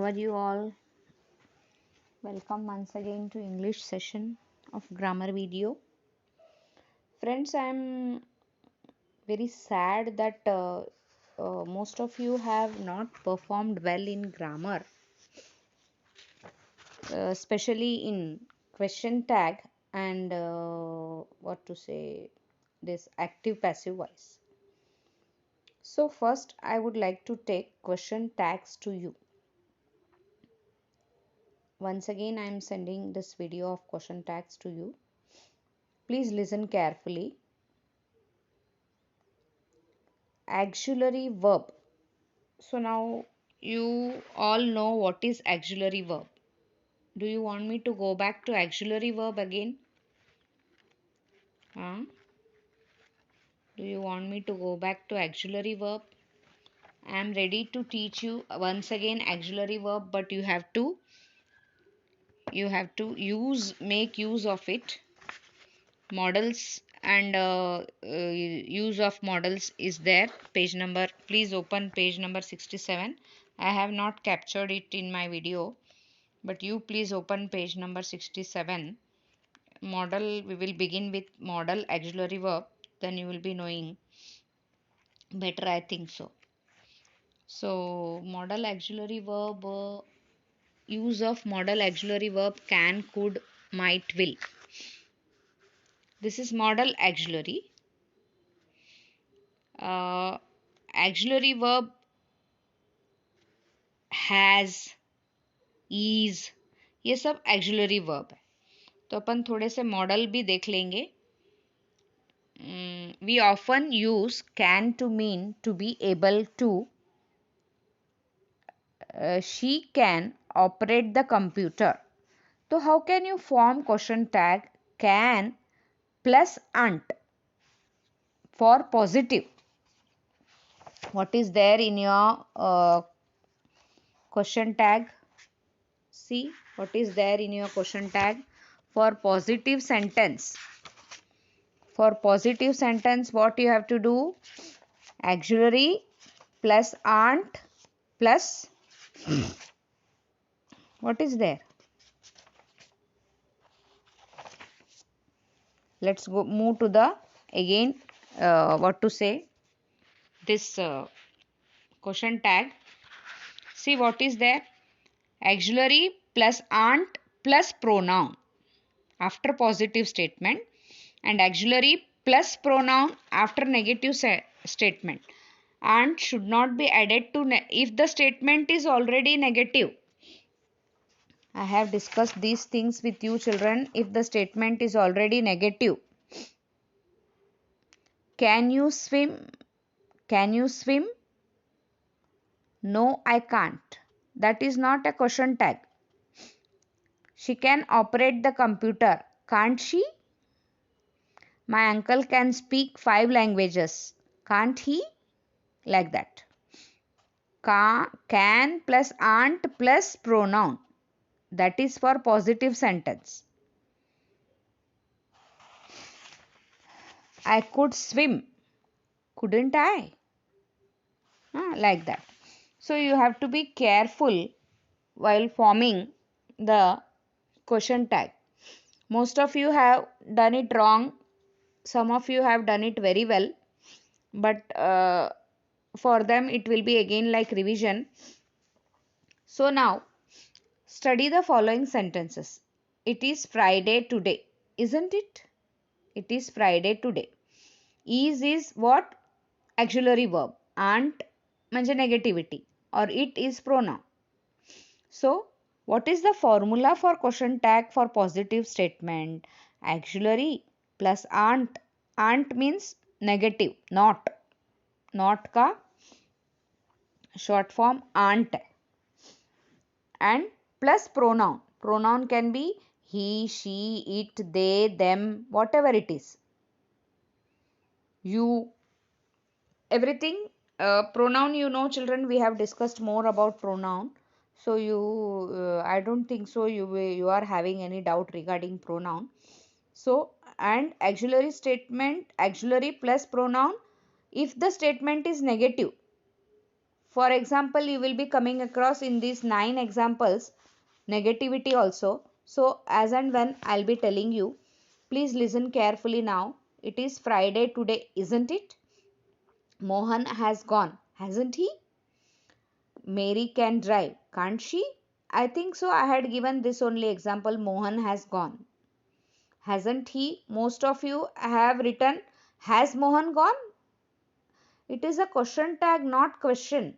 are you all? Welcome once again to English session of grammar video. Friends, I am very sad that most of you have not performed well in grammar, especially in question tag and what to say, this active passive voice. So first I would like to take question tags to you. Once again I am sending this video of question tags to you. Please listen carefully. Auxiliary verb. So now you all know what is auxiliary verb. Do you want me to go back to auxiliary verb again? Huh? Do you want me to go back to auxiliary verb? I am ready to teach you once again auxiliary verb, but you have to make use of it. Models and use of models is there. Page number, please open page number 67. I have not captured it in my video, but you please open page number 67. Model, we will begin with model auxiliary verb, then you will be knowing better, I think so. So model auxiliary verb, use of model auxiliary verb can, could, might, will. This is model auxiliary. Auxiliary verb has, is, ये सब auxiliary verb है. तो अपन थोड़े से model भी देख लेंगे. We often use can to mean to be able to. She can operate the computer. So how can you form question tag can plus ant for positive? What is there in your question tag? See what is there in your question tag for positive sentence. For positive sentence, what you have to do? Auxiliary plus ant plus what is there? Let's go move to the again what to say, this question tag. See what is there? Auxiliary plus ant plus pronoun after positive statement and auxiliary plus pronoun after negative statement. Ant should not be added to if the statement is already negative. I have discussed these things with you children. If the statement is already negative, can you swim? Can you swim? No, I can't. That is not a question tag. She can operate the computer. Can't she? My uncle can speak 5 languages. Can't he? Like that. Can plus aren't plus pronoun. That is for positive sentence. I could swim. Couldn't I? Like that. So you have to be careful while forming the question tag. Most of you have done it wrong. Some of you have done it very well. But for them it will be again like revision. So now study the following sentences. It is Friday today. Isn't it? It is Friday today. Is what? Auxiliary verb. Aren't म्हणजे negativity or it is pronoun. So what is the formula for question tag for positive statement? Auxiliary plus aren't. Aren't means negative, not. Not का short form aren't. And plus pronoun. Pronoun can be he, she, it, they, them, whatever it is. You, everything. Pronoun, you know children, we have discussed more about pronoun. So you, I don't think so you are having any doubt regarding pronoun. So and auxiliary statement, auxiliary plus pronoun if the statement is negative. For example, you will be coming across in these 9 examples negativity also. So as and when I'll be telling you, please listen carefully now. It is Friday today, isn't it? Mohan has gone, hasn't he? Mary can drive, can't she? I think so. I had given this only example. Mohan has gone. Hasn't he? Most of you have written, has Mohan gone? It is a question tag, not question.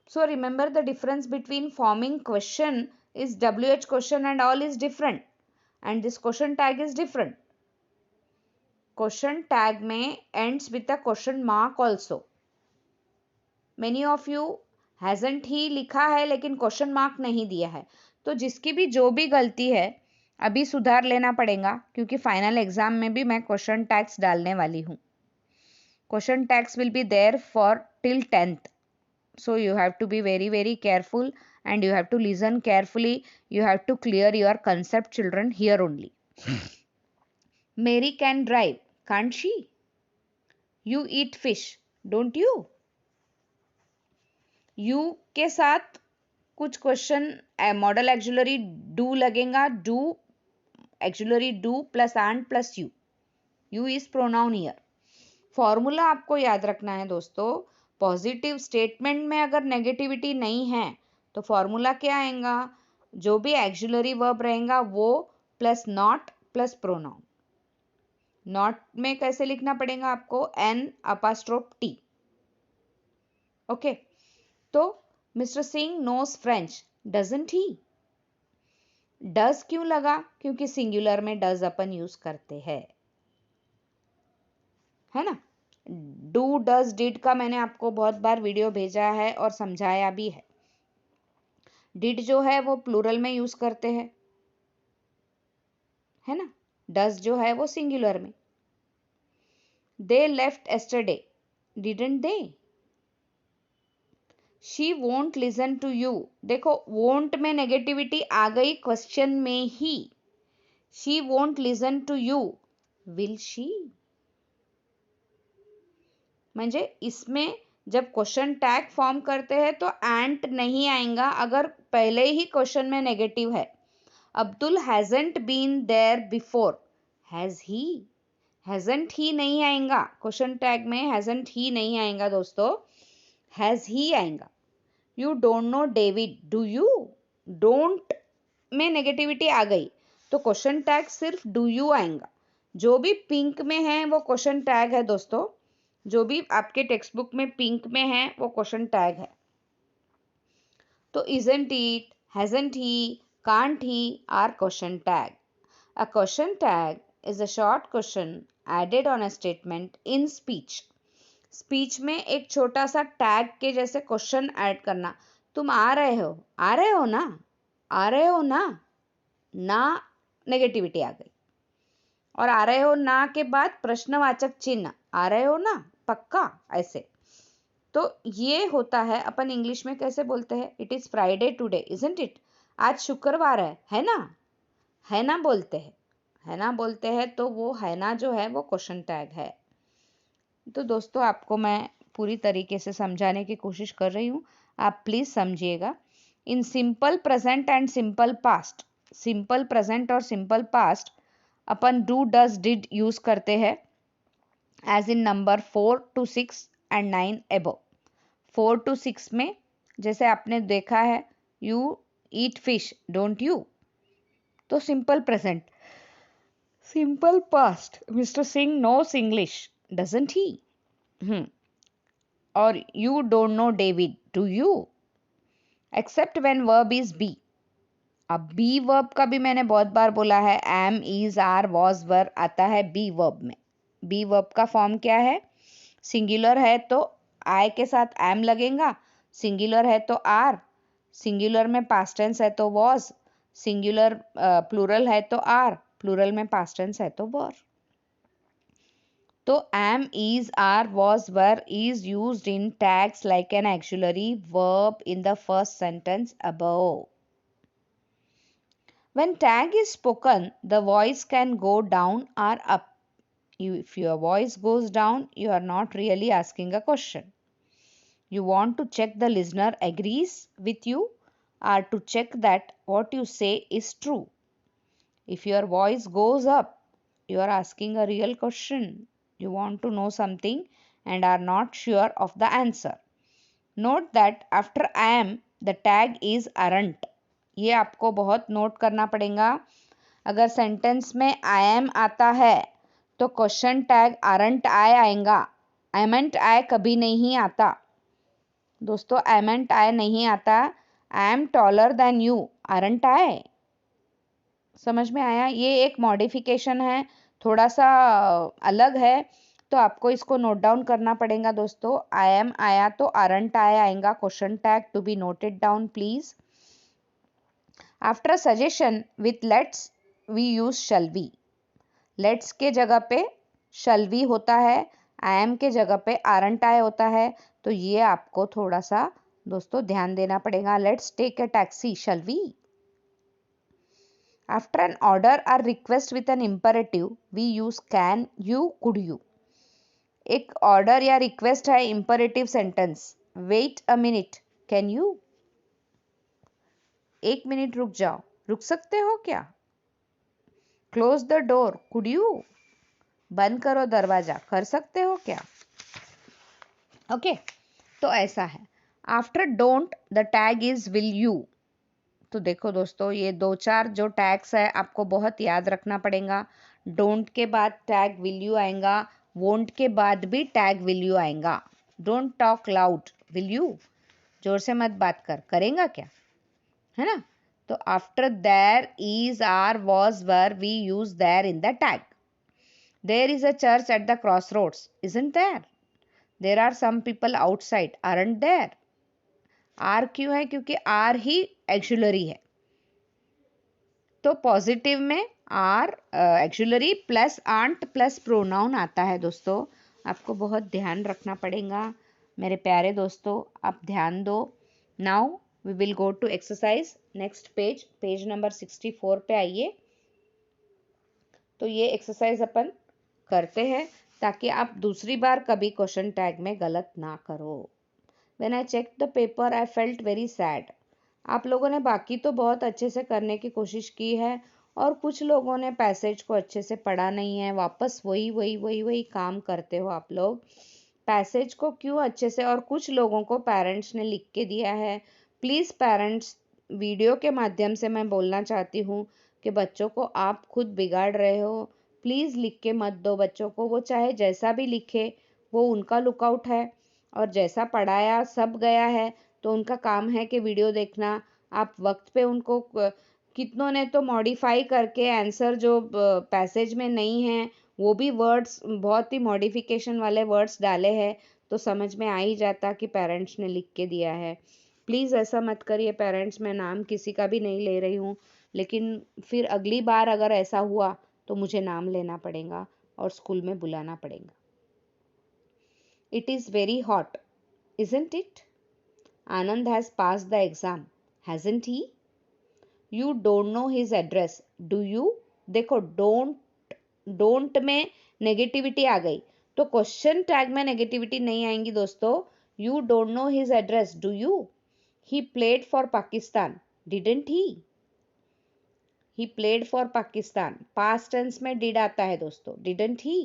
So remember, the difference between forming question is WH question and all is different. And this question tag is different. Question tag may ends with a question mark also. Many of you hasn't he लिखा है लेकिन question mark नहीं दिया है. तो जिसकी भी जो भी गलती है अभी सुधार लेना पड़ेगा, क्योंकि फाइनल एग्जाम में भी मैं क्वेश्चन टैग्स डालने वाली हूँ. Question tags will be there for till 10th. So you have to be very very careful and you have to listen carefully. You have to clear your concept, children, here only. Mary can drive, can't she? You eat fish, don't you? You के साथ कुछ question model auxiliary do लगेगा. Do auxiliary do plus and plus you. You is pronoun here. Formula आपको याद रखना है दोस्तों. Positive statement में अगर नेगेटिविटी नहीं है तो फॉर्मूला क्या आएगा? जो भी एक्जुलरी वर्ब रहेगा वो plus not plus pronoun. Not में कैसे लिखना पड़ेगा आपको? N apostrophe T. ओके. तो mister Singh knows French, doesn't he? Does क्यों लगा? क्योंकि सिंगुलर में डज अपन यूज करते हैं, है ना. डू डज डिड का मैंने आपको बहुत बार वीडियो भेजा है और समझाया भी है. डिड जो है वो प्लूरल में यूज करते हैं, है ना. डज जो है वो सिंगुलर में. They left yesterday, didn't they? She won't listen to you. देखो वोंट में नेगेटिविटी आ गई क्वेश्चन में ही. She won't listen to you, will she? म्हणजे इसमें जब क्वेश्चन टैग फॉर्म करते हैं तो एंट नहीं आएगा अगर पहले ही क्वेश्चन में नेगेटिव है. Abdul hasn't been there before, has he? Hasn't he नहीं आएगा क्वेश्चन टैग में. हैजंट ही नहीं आएगा दोस्तों, हैज ही आएगा. You don't know David, do you? Don't में नेगेटिविटी आ गई तो क्वेश्चन टैग सिर्फ डू यू आएगा. जो भी पिंक में है वो क्वेश्चन टैग है दोस्तों. जो भी आपके टेक्स्ट बुक में पिंक में है वो क्वेश्चन टैग है. तो isn't it, hasn't he, can't he are question tag. A question tag is a short question added on a statement in speech. Speech में एक छोटा सा टैग के जैसे क्वेश्चन ऐड करना. तुम आ रहे हो, आ रहे हो ना, आ रहे हो ना. ना नेगेटिविटी आ गई और आ रहे हो ना के बाद प्रश्नवाचक चिन्ह, आ रहे हो ना, पक्का, ऐसे. तो ये होता है. अपन इंग्लिश में कैसे बोलते हैं? It is Friday today, isn't it? आज शुक्रवार है ना. है ना बोलते हैं, है ना बोलते हैं. तो वो है ना जो है वो क्वेश्चन टैग है. तो दोस्तों आपको मैं पूरी तरीके से समझाने की कोशिश कर रही हूँ, आप प्लीज समझिएगा. In simple present and simple past, simple present और सिंपल पास्ट अपन डू डज डिड यूज करते हैं as in number 4 to 6 and 9 above. 4 to 6 में जैसे आपने देखा है, you eat fish, don't you? तो simple present. Simple past, mister Singh knows English, doesn't he? और you don't know David, do you? Except when verb is be. अब be verb का भी मैंने बहुत बार बोला है. Am, is, are, was, were आता है बी वर्ब में. बी वर्ब का फॉर्म क्या है? सिंगुलर है तो आई के साथ एम लगेगा, सिंगुलर है तो आर, सिंगुलर में पास्ट टेंस है तो वॉज, सिंगुलर प्लूरल है तो आर, प्लूरल में पास्ट टेंस है तो वर. तो am, is, are, was, were is used in tags like an auxiliary verb in the first sentence above. When tag is spoken, the voice can go down or up. If your voice goes down, you are not really asking a question. You want to check the listener agrees with you or to check that what you say is true. If your voice goes up, you are asking a real question. You want to know something and are not sure of the answer. Note that after I am, the tag is aren't. ये आपको बहुत note करना पड़ेगा. अगर sentence में I am आता है तो क्वेश्चन टैग aren't I आएगा. एमेंट आई कभी नहीं आता दोस्तों. एमेंट आई नहीं आता. I am taller than you, aren't I. समझ में आया. ये एक मॉडिफिकेशन है, थोड़ा सा अलग है, तो आपको इसको नोट डाउन करना पड़ेगा दोस्तों. आई एम आया तो aren't I आएगा. Question tag to be noted down please. After suggestion with let's we use shall be. Let's के जगह पे शैल बी होता है, आई एम के जगह पे aren't I होता है. तो ये आपको थोड़ा सा दोस्तों ध्यान देना पड़ेगा. Let's take a taxi, shall we. After an order or request with an imperative, we use can, you, could you. एक ऑर्डर या रिक्वेस्ट है, imperative sentence. Wait a minute, can you. एक मिनट रुक जाओ, रुक सकते हो क्या. Close the door, could you. बंद करो दरवाजा, कर सकते हो क्या. ओके तो ऐसा है. After don't the tag is will you. तो देखो दोस्तों, ये दो चार जो टैग्स है आपको बहुत याद रखना पड़ेगा. डोंट के बाद टैग विल यू आएगा. वोंट के बाद भी टैग विल यू आएगा. Don't talk loud, will you. जोर से मत बात कर, करेगा क्या, है ना. तो after there is are was were we use there in the tag. There is a church at the cross roads, isn't there. There are some people outside, aren't there. Are क्यों है, क्योंकि आर ही एक्सुलरी है. तो positive में are auxiliary plus n't plus pronoun आता है दोस्तों. आपको बहुत ध्यान रखना पड़ेगा मेरे प्यारे दोस्तों, आप ध्यान दो. Now we will go to exercise. Next page, page number 64 पे आइए. तो ये एक्सरसाइज अपन करते हैं ताकि आप दूसरी बार कभी क्वेश्चन टैग में गलत ना करो. When I checked the paper, I felt very sad. आप लोगों ने बाकी तो बहुत अच्छे से करने की कोशिश की है और कुछ लोगों ने पैसेज को अच्छे से पढ़ा नहीं है. वापस वही वही वही वही काम करते हो आप लोग. पैसेज को क्यों अच्छे से, और कुछ लोगों को पेरेंट्स ने लिख के दिया है. प्लीज़ पेरेंट्स, वीडियो के माध्यम से मैं बोलना चाहती हूँ कि बच्चों को आप खुद बिगाड़ रहे हो. प्लीज़ लिख के मत दो बच्चों को. वो चाहे जैसा भी लिखे, वो उनका लुकआउट है और जैसा पढ़ाया सब गया है. तो उनका काम है कि वीडियो देखना. आप वक्त पे उनको, कितनों ने तो मॉडिफाई करके आंसर जो पैसेज में नहीं है वो भी वर्ड्स, बहुत ही मॉडिफिकेशन वाले वर्ड्स डाले हैं. तो समझ में आ ही जाता कि पेरेंट्स ने लिख के दिया है. प्लीज़ ऐसा मत करिए पेरेंट्स. मैं नाम किसी का भी नहीं ले रही हूँ, लेकिन फिर अगली बार अगर ऐसा हुआ तो मुझे नाम लेना पड़ेगा और स्कूल में बुलाना पड़ेगा. It is very hot, isn't it? Anand has passed the exam, hasn't he? You don't know his address, do you? देखो don't में नेगेटिविटी आ गई, तो क्वेश्चन टैग में नेगेटिविटी नहीं आएंगी दोस्तों. You don't know his address, do you? He played for Pakistan, didn't he? He played for Pakistan. Past tense में did आता है दोस्तों, didn't he?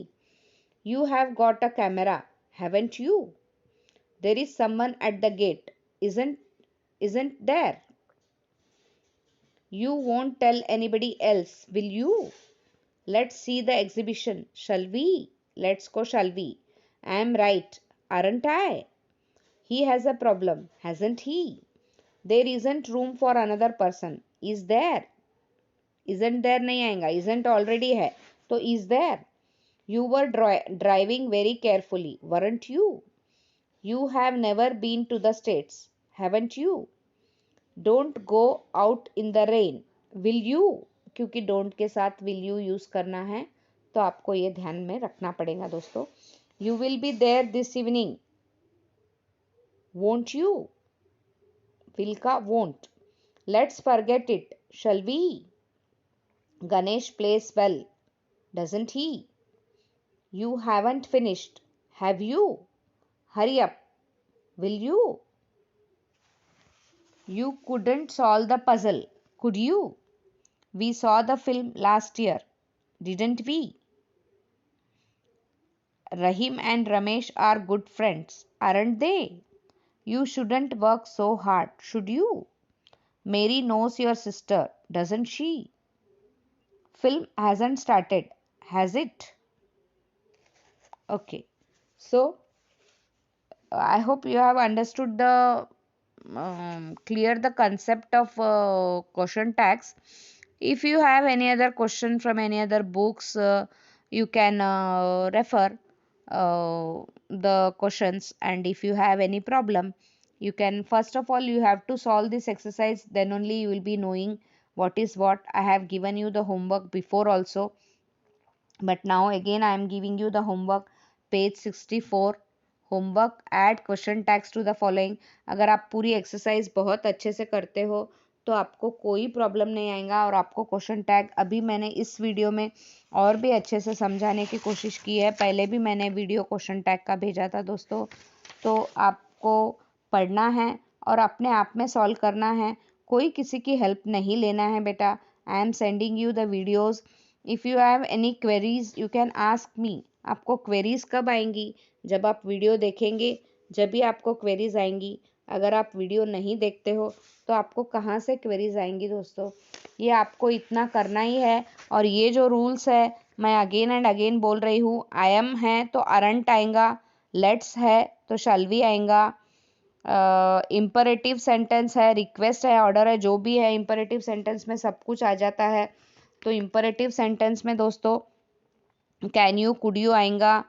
You have got a camera, haven't you? There is someone at the gate, isn't there? You won't tell anybody else, will you? Let's see the exhibition, shall we? Let's go, shall we? I am right, aren't I? He has a problem, hasn't he? There isn't room for another person, is there? Isn't there नहीं आएगा, isn't already है, तो is there. You were driving very carefully, weren't you? You have never been to the States, haven't you? Don't go out in the rain, will you? क्योंकि don't के साथ will you use करना है, तो आपको ये ध्यान में रखना पड़ेगा दोस्तों. You will be there this evening, won't you? Will का won't. Let's forget it, shall we? Ganesh plays well, doesn't he? You haven't finished, have you? Hurry up, Will you? You couldn't solve the puzzle, could you? We saw the film last year, didn't we? Rahim and Ramesh are good friends, aren't they? You shouldn't work so hard, should you? Mary knows your sister, doesn't she? Film hasn't started, has it? Okay. So, I hope you have understood the clear the concept of question tags. If you have any other question from any other books, you can refer the questions. And if you have any problem, you can, first of all, you have to solve this exercise. Then only you will be knowing what is what. I have given you the homework before also, but now again I am giving you the homework, page 64. Homework add question tags to the following. अगर आप पूरी exercise बहुत अच्छे से करते हो तो आपको कोई प्रॉब्लम नहीं आएगा. और आपको क्वेश्चन टैग अभी मैंने इस वीडियो में और भी अच्छे से समझाने की कोशिश की है. पहले भी मैंने वीडियो क्वेश्चन टैग का भेजा था दोस्तों. तो आपको पढ़ना है और अपने आप में सॉल्व करना है. कोई किसी की हेल्प नहीं लेना है बेटा. I am sending you the videos. If you have any queries you can ask me. आपको क्वेरीज कब आएंगी? जब आप वीडियो देखेंगे, जब भी आपको क्वेरीज आएंगी. अगर आप वीडियो नहीं देखते हो तो आपको कहाँ से क्वेरीज आएंगी दोस्तों? ये आपको इतना करना ही है. और ये जो रूल्स है मैं अगेन एंड अगेन बोल रही हूँ. आई एम है तो अरंट आएगा, लेट्स है तो शैल वी आएगा, इम्परेटिव सेंटेंस है, रिक्वेस्ट है, ऑर्डर है, जो भी है इम्परेटिव सेंटेंस में सब कुछ आ जाता है. तो इम्परेटिव सेंटेंस में दोस्तों कैन यू, कुड यू आएगा.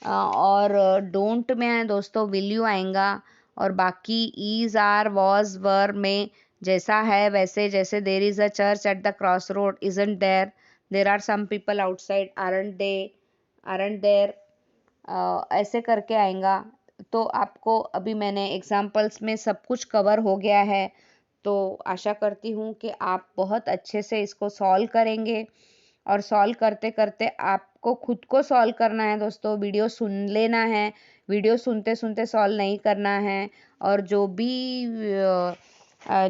और डोंट में है दोस्तों विल यू आएगा. और बाकी इज, आर, वॉज, वर में जैसा है वैसे, जैसे there is a church at the cross road, isn't there, there are some people outside, aren't they, aren't there, ऐसे करके आएगा. तो आपको अभी मैंने एग्जाम्पल्स में सब कुछ कवर हो गया है. तो आशा करती हूँ कि आप बहुत अच्छे से इसको सॉल्व करेंगे. और सॉल्व करते करते आपको खुद को सॉल्व करना है दोस्तों. वीडियो सुन लेना है, वीडियो सुनते सुनते सॉल्व नहीं करना है. और जो भी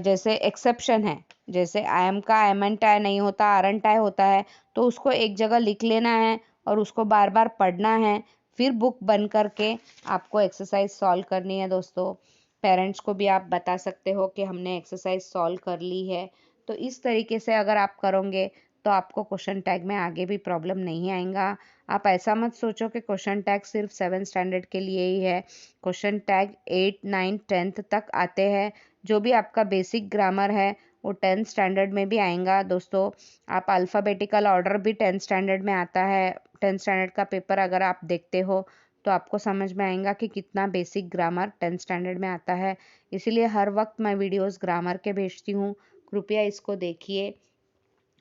जैसे एक्सेप्शन है, जैसे आई एम का एमेंट आई नहीं होता, आरंट आई होता है, तो उसको एक जगह लिख लेना है और उसको बार बार पढ़ना है. फिर बुक बंद करके आपको एक्सरसाइज सॉल्व करनी है दोस्तों. पेरेंट्स को भी आप बता सकते हो कि हमने एक्सरसाइज सॉल्व कर ली है. तो इस तरीके से अगर आप करोगे तो आपको क्वेश्चन टैग में आगे भी प्रॉब्लम नहीं आएगा. आप ऐसा मत सोचो कि क्वेश्चन टैग सिर्फ 7 स्टैंडर्ड के लिए ही है. क्वेश्चन टैग 8, 9, 10th तक आते हैं. जो भी आपका बेसिक ग्रामर है वो 10th स्टैंडर्ड में भी आएगा दोस्तों. आप अल्फ़ाबेटिकल ऑर्डर भी 10th स्टैंडर्ड में आता है. 10th स्टैंडर्ड का पेपर अगर आप देखते हो तो आपको समझ में आएगा कि कितना बेसिक ग्रामर 10th स्टैंडर्ड में आता है. इसीलिए हर वक्त मैं वीडियोस ग्रामर के भेजती हूँ. कृपया इसको देखिए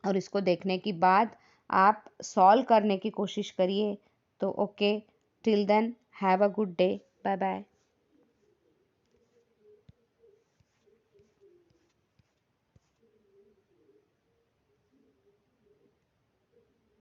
और इसको देखने के बाद आप सॉल्व करने की कोशिश करिए. तो okay, till then have a good day. Bye bye.